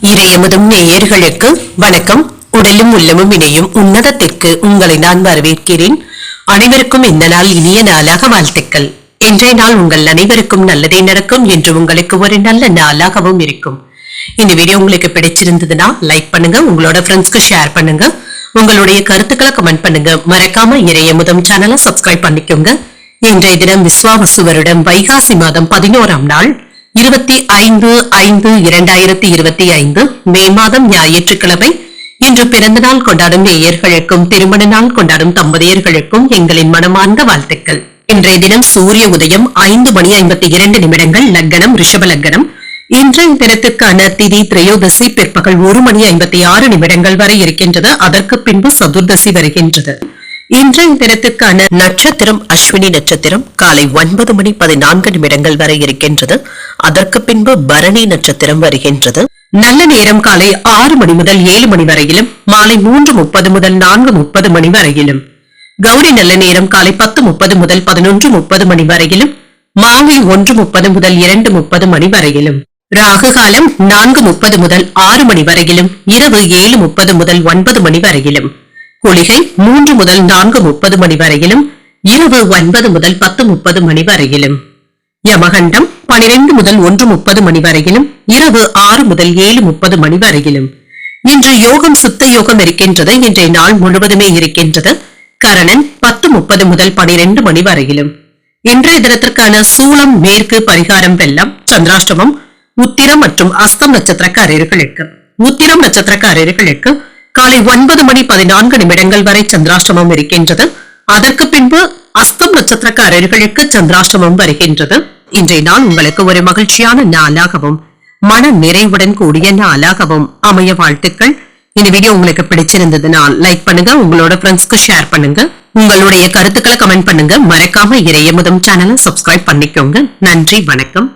இறையமுதும் நேயர்களுக்கு வணக்கம். உடலும் உள்ளமும் இணையும் உன்னதத்திற்கு உங்களை நான் வரவேற்கிறேன். அனைவருக்கும் இந்த நாள் இனிய நாளாக வாழ்த்துக்கள். இன்றைய நாள் உங்கள் அனைவருக்கும் நல்லதே நடக்கும் என்று உங்களுக்கு ஒரு நல்ல நாளாகவும் இருக்கும். இந்த வீடியோ உங்களுக்கு பிடிச்சிருந்ததுன்னா லைக் பண்ணுங்க, உங்களோட ஃப்ரெண்ட்ஸ்க்கு ஷேர் பண்ணுங்க, உங்களுடைய கருத்துக்களை கமெண்ட் பண்ணுங்க. மறக்காம இறையமுதம் சேனலை சப்ஸ்கிரைப் பண்ணிக்கோங்க. இன்றைய தினம் விஸ்வாவசு வருடம் வைகாசி மாதம் 11ஆம் நாள் 25/5/2025 மே மாதம் ஞாயிற்றுக்கிழமை. இன்று பிறந்த நாள் கொண்டாடும் நேயர்களுக்கும் திருமண நாள் கொண்டாடும் தம்பதியர்களுக்கும் எங்களின் மனமார்ந்த வாழ்த்துக்கள். இன்றைய தினம் சூரிய உதயம் 5:52 லக்னம் ரிஷப லக்னம். இன்றைய தினத்துக்கான திதி திரையோதசி பிற்பகல் 1:56 வரை இருக்கின்றது. அதற்கு பின்பு சதுர்தசி வருகின்றது. இன்றைய தினத்துக்கான நட்சத்திரம் அஸ்வினி நட்சத்திரம். காலை 9:14 வரை இருக்கின்றது. அதற்கு பின்பு பரணி நட்சத்திரம் வருகின்றது. நல்ல நேரம் காலை 6 மணி முதல் 7 மணி வரையிலும், மாலை 3:30 முதல் 4:30 மணி வரையிலும். கௌரி நல்ல நேரம் காலை 10:30 முதல் 11:30 மணி வரையிலும், மாலை 1:30 முதல் 2:30 மணி வரையிலும். ராகு காலம் 4:30 முதல் 6 மணி வரையிலும், இரவு 7:30 முதல் 9 மணி வரையிலும். குளிகை 3 முதல் 4:30 மணி வரையிலும், இரவு 9 முதல் 10:30 மணி வரையிலும். யமகண்டம் 12 முதல் 1:30 மணி வரையிலும், இரவு 6 முதல் 7:30 மணி வரையிலும். இன்று யோகம் சுத்த யோகம் இருக்கின்றது. இன்றைய நாள் முழுவதுமே இருக்கின்றது. கரணன் 10:30 முதல் 12 மணி வரையிலும். இன்றைய தினத்திற்கான சூலம் மேற்கு, பரிகாரம் வெள்ளம். சந்திராஷ்டமம் உத்திரம் மற்றும் அஸ்தம் நட்சத்திரக்காரர்களுக்கு. உத்திரம் நட்சத்திரக்காரர்களுக்கு காலை 9:14 வரை சந்திராஷ்டமம் இருக்கின்றது. அதற்கு பின்பு அஸ்தம் நட்சத்திரக்காரர்களுக்கு சந்திராஷ்டமம் வருகின்றது. இன்றைய நாள் உங்களுக்கு ஒரு மகிழ்ச்சியான நாளாகவும் மன நிறைவுடன் கூடிய நாளாகவும் அமைய வாழ்த்துக்கள். இந்த வீடியோ உங்களுக்கு பிடிச்சிருந்ததுனால் லைக் பண்ணுங்க, உங்களோட ஃப்ரெண்ட்ஸ்க்கு ஷேர் பண்ணுங்க, உங்களுடைய கருத்துக்களை கமெண்ட் பண்ணுங்க. மறக்காம இறையமுதம் சேனலை சப்ஸ்கிரைப் பண்ணிக்கோங்க. நன்றி, வணக்கம்.